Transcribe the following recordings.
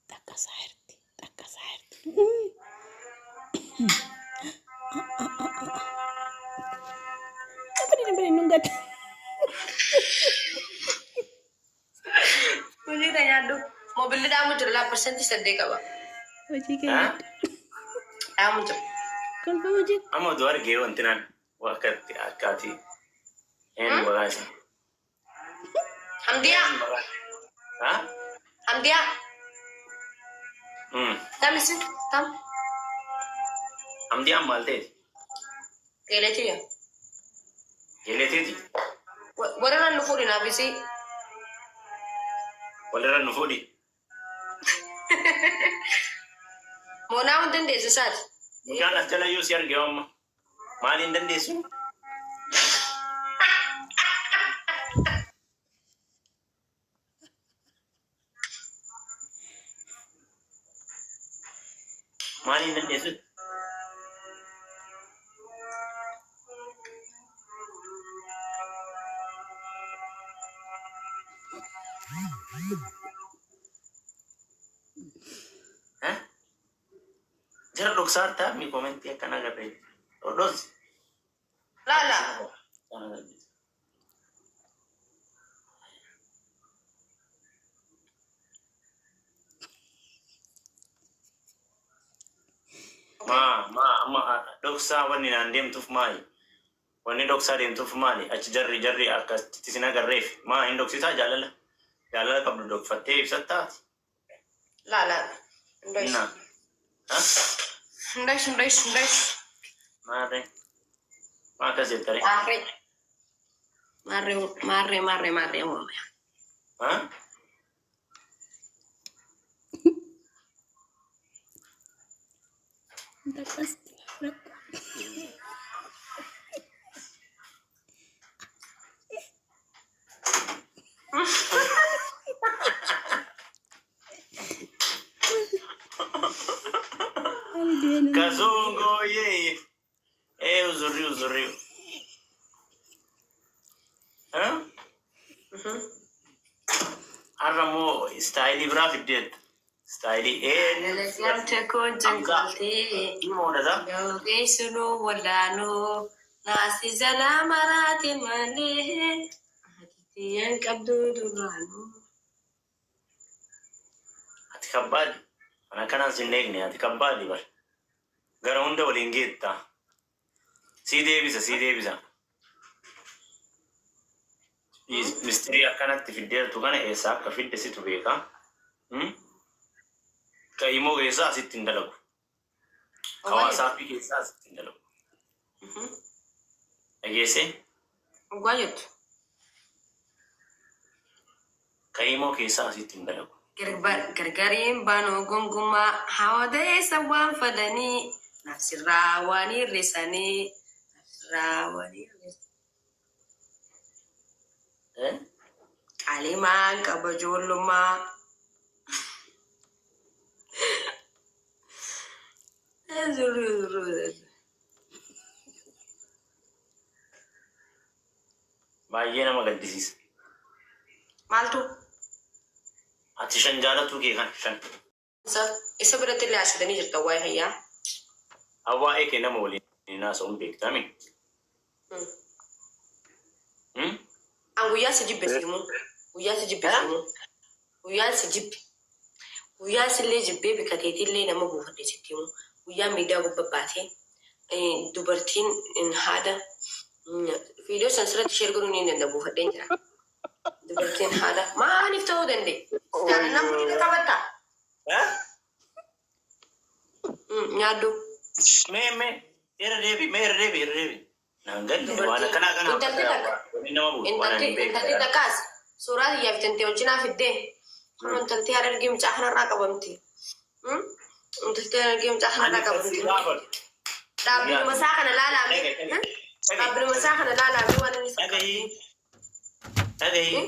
تكسرت نبري نونغات Muli tanya aduh, mobil dia amu jerlah persen sedih kaba. وجهك يا Amu jer. كل وجهك أما دوار جيو أنتنا وقت أكاتي إن بغاشة Hamdia, ها Hamdia. Tam isi, tam. हम दिया मालते Geleti ya. ये लेते थी Wala na nufuri na bisi. वल्लरा नुफोडी Mona unten desi sad. क्या नस्चला यूज़ यार गेो अम्मा माल इंडन देशु माल इंडन देशु हाँ जरा रुखसार था मी कमेंट किया करना कर रही और रोज Lala. ma doksa wani nan dem tuf mai wani doksa dem tuf mali ach jarri aka tisina garref ma in doksita jalala kabdu dok fatte satta Lala. Ndais. na ha Ndais. ma ka zetare Marre. ha تكسرت kazungo ye uzuri ha aramo style brafidet style Lam tekun jengkalti. imo da Gauge sunu wadano. Nasi zala marati mane. Hatiyan kabdu durano. atikabali ana kana sinnegne atikabali bar gara hunda walingetta sidebisa is mistri akana tifidder tukana esa ka fidde situ beka ka imo esa sitindalagu kawasapi esa sitindalagu agese Gwayut. ka imo esa sitindalagu Gargarin bano gunguma hawade sawan fadani nafsirawani risani aliman kabajuluma baay'ee nama gaddisiisa maltu ati shan jaalatu kee kan shan isa biratti illee asitanii jirta waa'ee hayyaa awwaa'ee kee nama waliin naasa'uun beektami an guyyaa si jibbe simu guyyaa si illee jibbee bikateetii illee nama buufadhe sittimu guyyaa miidhaa gubbabaatee dubartiin haada viidiyoo san sirratti ishee erguu ni danda'a buufadheen jira dubartiin haada maaliif ta'uu danda'e jaalala mudhii qabatta nyaaddu mee irra deebi nangalli waan kana intalti takkaas suuraa xiyyaa fitantee wajjinaa fiddee kun intalti haadha argee mucaa kanarraa qabamti dhaabbiin masaa kana laalaame waan inni dhagahi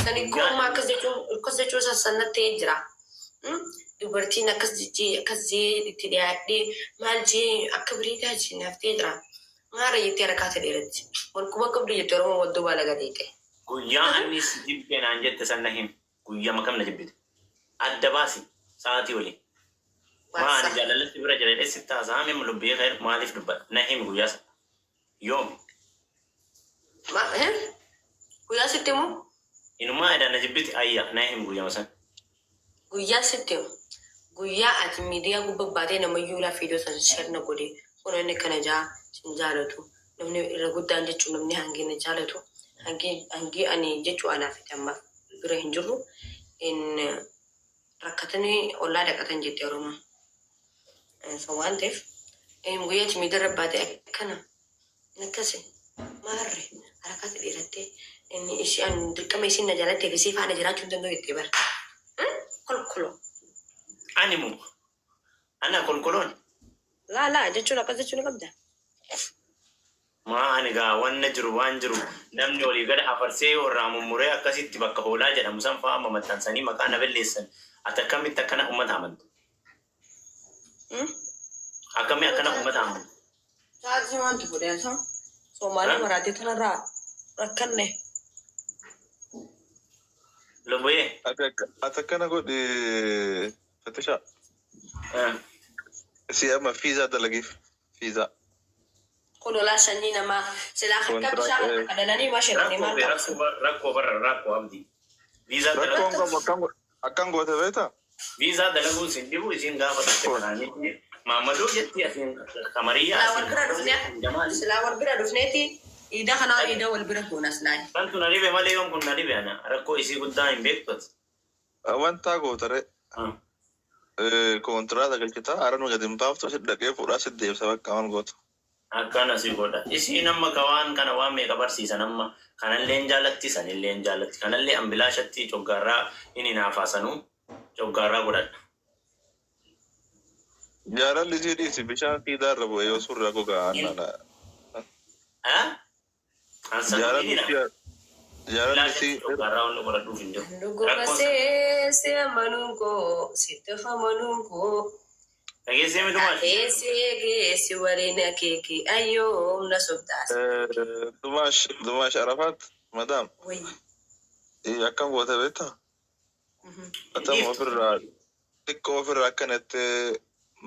sani goommaa akkas jechuun sassannatti jira dubartiin akkas jee itti dhiyaadhee maal jee akka biriitaa naftee jira maara jettee harkaata dheeratti walquba qabdu jettee oromoo waddoo baala gadeeqe guyyaa anis jibbee naan jette sanna him guyyaa makam na jibbite Addabasi saati wali. Maani jaalalatti bira jedhee sitti haasa'ame mul'ubbii ka'e maaliif dubbata? Na himi guyyaasa. Yoom? Guyyaa sitti moo? Inumaa edana jibbiti ayya na himi guyyaa san. Guyyaa sitti guyyaa ati miidiyaa gubbaatee namayyuu laaf fiidoo san sirna godhe kun inni kana sin jaalatu namni irra guddaan jechuun namni hangina jaalatu hangi ani jechuu anaaf amma bira hin jirru in rakkatanii ollaa dhaqatan jettee Oromoo. So waan ta'eef guyyaa ati miidiyaa rabbaatee akkana nakkase maarre harakaatti dhiirattee inni isheen dirqama isiin na jaalattee fi si faana jiraachuu hin danda'u jettee bara. Kolkolo. Animu. Ana kolkolon. La jechuun akkas jechuun qabda. Maani gaa wanna jiru waan jiru namni olii gada hafarsee warraa mummuree akkasitti bakka hoolaa jedhamu san fa'aa mamattansanii maqaa na balleessan. Ati akkamitti akkana uummata amantu? Akkamii akkana uummata amantu? Taasii wanti fudhatan Soomaalii maraatii kanarraa rakkanne. Loboyee. Ati akkana godhi Fatisha. Si amma fiizaa dalagiif fiizaa. Kololaa sanyii namaa silaa akka bishaan kadhananii maashiranii maal taasisu. Rakkoo barra rakkoo abdii. Viizaa dalaguu akkan goote beektaa? Viizaa dalaguu isin dhibu isin gaafa tattanaanii Maamadoo jetti asiin kamariyyaa. Silaa wal bira dhufneeti ida kanaa ida wal bira goonas laani. Wantu na dhibe malee yoon kun na dhibe ana rakkoo isii guddaa hin beektu. Wanta gootare kontiraata galchitaa haran gadi hin baaftu asi dhaqee fuudhaa si deebisa bakka waan gootu. Akkana si godha. Isiin amma kawaan kana waan meeqa barsiisan amma kanallee jaallatti sanillee jaallatti kanallee ambilaashatti coggaarraa inni naafaasanuu coggaarraa godhadha. Jaalalli isii dhiisi bishaan fiidaa irra bu'ee yoo surraa gogaa annadha. Jaalalli isii coggaarraa wanni godhadhuuf hin jiru. Dhugubasee si amanuunkoo sitti famanuunkoo. Dhageessee mitu maal? Geessi waliin akeeki ayyoo na sobdaas. Dumaash Arafaat madam. Akkam goote beektaa? Atam ofirraa xiqqoo ofirraa akkanattee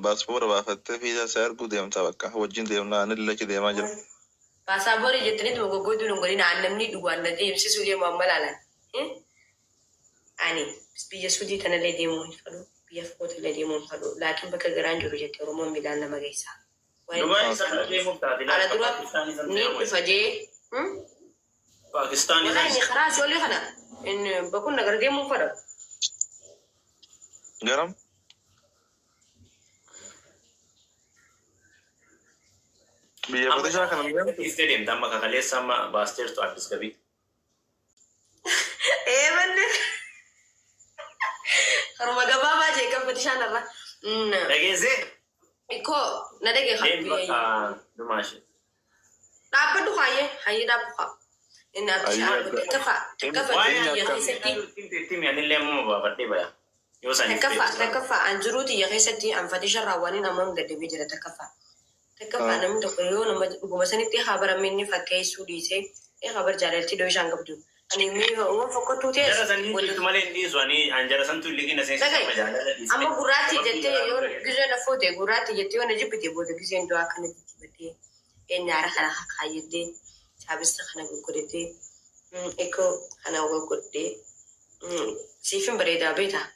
baaspoora baafattee fiizaa isaa arguu deemtaa bakka wajjin deemnaa ani lachi deemaa jira. Paasaaborii jettanii tuma goggooduu hin godhin aannamni dhugaan na deemsisuu deemu amma laalan. Ani biyya Suudii kanallee deemuu hin fedhu. Biyya fagootillee deemuu hin fedhu. Laakiin bakka garaan jiru jettee Oromoon miilaan nama geessaa. Dubaay isa deemuuf taate. Ala dura ni dhufa jee. Paakistaan isa. Inni karaa ijoollee kana bakun nagar deemuu fedha. Garam? Biyya Fatishaa kana deemtu? Istee deemta amma kakaleessa amma baasteertu Addis Gabii. Manne. Haruma gabaabaa jee kan Fatishaan irra. Dhageessee? Ikkoo na dhagee kan Dumaashee. Dhaabbadhu hayyee dhaabbu haa. Inni Abdishaan takkafa biyya keessatti. Timmi anillee amma baafadhee baya. Takkafa an jiruuti biyya keessatti an Fatishaan raawwaniin amma gaddabee jira takkafa. Takkafa namni tokko yoo nama dhuguma sanitti habaramee inni fakkeessuu dhiisee habar jaalaltii doo ishaan qabdu. Ani mi'oowwan fokkottuu ta'e. Jara sanii jirtu malee hin dhiisu ani anjara santu liqina seensa sama jaalala dhiisee. Amma gurraatti jettee yoo gizee na foote gurraatti jettee yoo na jibbite booda gizeen du'aa kana jibbatee nyaara kana kaayyattee saabista kana goggodattee ekkoo kana goggodhee siifin bareedaa beektaa.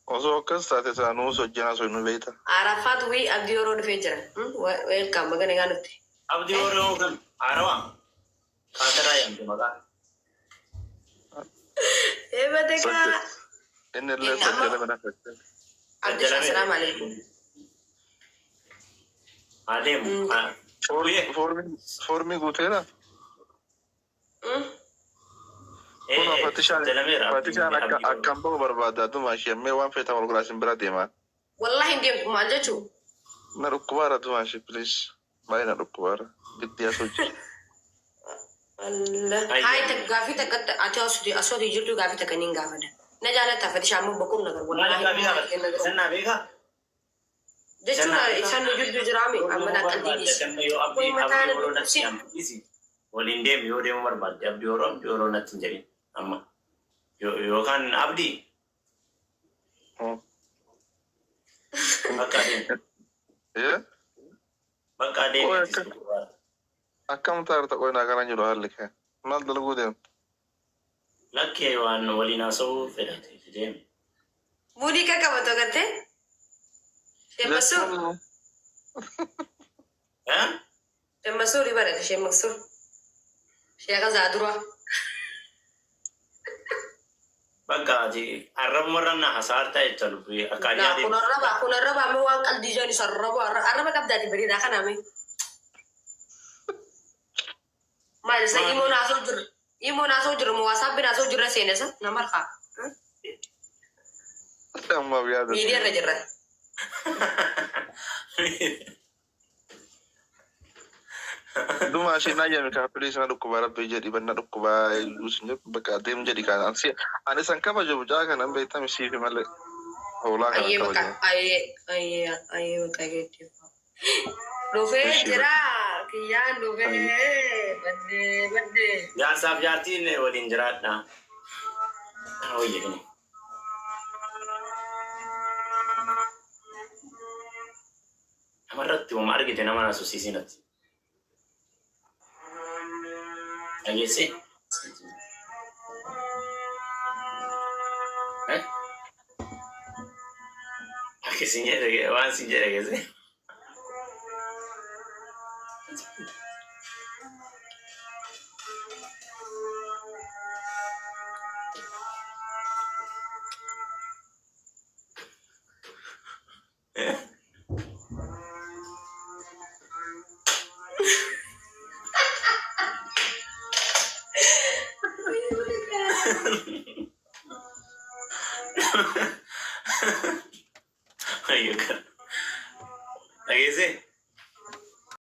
Osoo akkas taate saanuus hojjanaa sun nu beekta. Arafaatu wii abdii yeroo dhufee jira. Weelkaam magana gaa nutti. Abdii yeroo kan Arawaa kaataraa yaamte maqaa. Eebatekaa. Inni illee sajjala mana fakkate. Abdii assalaamu alaikum. Adeemu. Foormii guuteera? Kuna Fatishaan akkam bahu barbaada Dumaashee ammee waan feetan wal guraasin bira deemaa. Wallahi hin deemtu maal jechuu? Na dhukkubaara Dumaashee please. Baay'ee na dhukkubaara. Giddiyaa sochii. Hai gaafii takkatti ati asootii jirtu gaafii takka niin gaafadha. Na jaalatta Fatishaan moo boqoon nagar wallahi. Sannaa beekaa? Jechuun isaan nu jirtu jiraami amma naqqalliidhis. Waliin deemu yoo deemu barbaadde abdii yeroo natti hin jedhin amma yookaan abdii Bakka adeemti. Akkam taarta qoyna kana jiru haalli kee maal dalaguu deemtu? Lakkee waan waliin haasa'uu fedhate deemu. Muudii qaqqabatu agartee? Shemmasuu. Shemmasuu ribarate shemmasuu. Sheeka Zaaduraa. Bakka ati arraba na hasaartaa jecha lubbee akka ajaa'ibaa. Kun arraba amma waan qalbii jaanis arraba qabdaati bareedaa kanaame. Maal isa imoon haasoo jiru moo wasaabbiin haasoo jirra seenessa nama harkaa. Amma yaada. Miidiyaa irra jirra. Duma asii naa jedhame kan filis na dhukkubaa rabbi jedhi banna dhukkubaa yuusin bakka deemu jedhi kan ani san kabaju jaa kan beektam siifi malee hoolaa kan kabaju. Ayyee bakka geetti. Dhufee jira kiyyaan dhufee baddee. Jaarsaaf jaartiin waliin jiraadha. Hooyyee. Namarratti waan argite nama naasofsiisinatti. Dhageesse? Akka sin jedhe waan sin jedhe geesse. Ayo kan. Lagi sih.